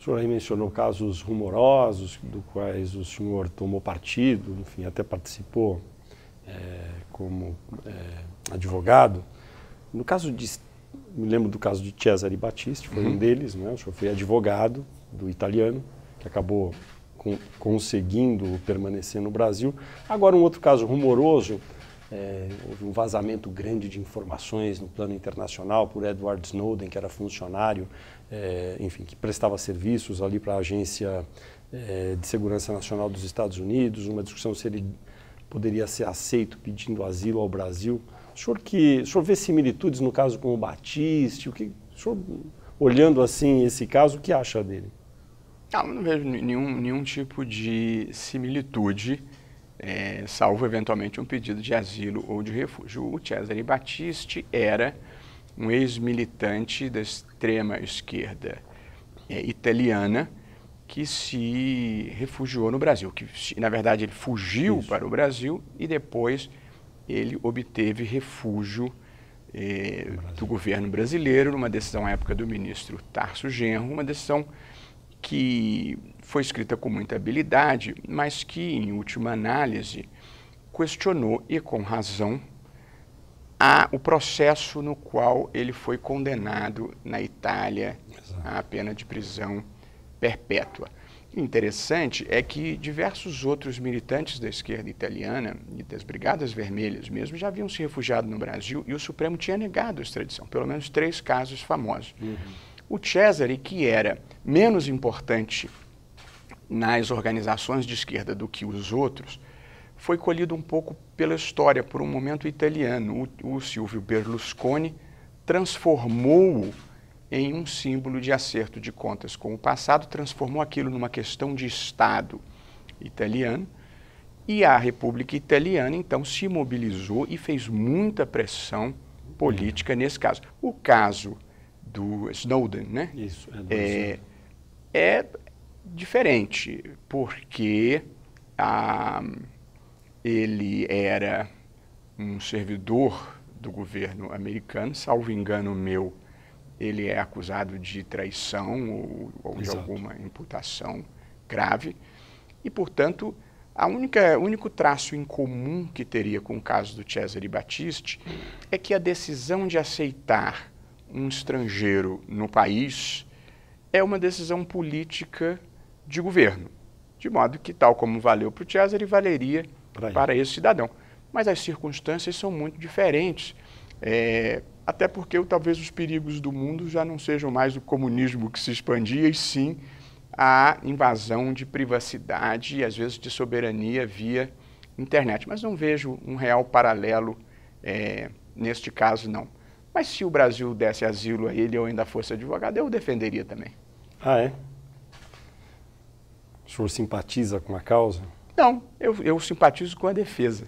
senhor aí mencionou casos rumorosos, do quais o senhor tomou partido, enfim, até participou como advogado. No caso me lembro do caso de Cesare Battisti, foi um deles, né? O senhor foi advogado do italiano, que acabou conseguindo permanecer no Brasil. Agora, um outro caso rumoroso, houve um vazamento grande de informações no plano internacional por Edward Snowden, que era funcionário, enfim, que prestava serviços ali para a Agência de Segurança Nacional dos Estados Unidos, uma discussão se ele poderia ser aceito pedindo asilo ao Brasil. O senhor vê similitudes no caso com o Battisti? O senhor, olhando assim esse caso, o que acha dele? Não vejo nenhum tipo de similitude, salvo eventualmente um pedido de asilo ou de refúgio. O Cesare Battisti era um ex-militante da extrema esquerda italiana que se refugiou no Brasil, que na verdade ele fugiu para o Brasil e depois ele obteve refúgio do governo brasileiro numa decisão à época do ministro Tarso Genro, uma decisão que foi escrita com muita habilidade, mas que, em última análise, questionou, e com razão, o processo no qual ele foi condenado na Itália à pena de prisão perpétua. O interessante é que diversos outros militantes da esquerda italiana e das Brigadas Vermelhas mesmo já haviam se refugiado no Brasil e o Supremo tinha negado a extradição, pelo menos 3 casos famosos. O Cesare, que era menos importante nas organizações de esquerda do que os outros, foi colhido um pouco pela história, por um momento italiano. O Silvio Berlusconi transformou-o em um símbolo de acerto de contas com o passado, transformou aquilo numa questão de Estado italiano, e a República Italiana, então, se mobilizou e fez muita pressão política nesse caso. O caso do Snowden, né? Isso, é diferente, porque ele era um servidor do governo americano, salvo engano meu, ele é acusado de traição ou de alguma imputação grave, e, portanto, o único traço em comum que teria com o caso do Cesare Battisti é que a decisão de aceitar um estrangeiro no país é uma decisão política de governo, de modo que, tal como valeu para o Cesare, valeria para esse cidadão. Mas as circunstâncias são muito diferentes, até porque talvez os perigos do mundo já não sejam mais o comunismo que se expandia, e sim a invasão de privacidade e, às vezes, de soberania via internet. Mas não vejo um real paralelo neste caso, não. Mas se o Brasil desse asilo a ele ou ainda fosse advogado, eu o defenderia também. Ah, é? O senhor simpatiza com a causa? Não, eu simpatizo com a defesa.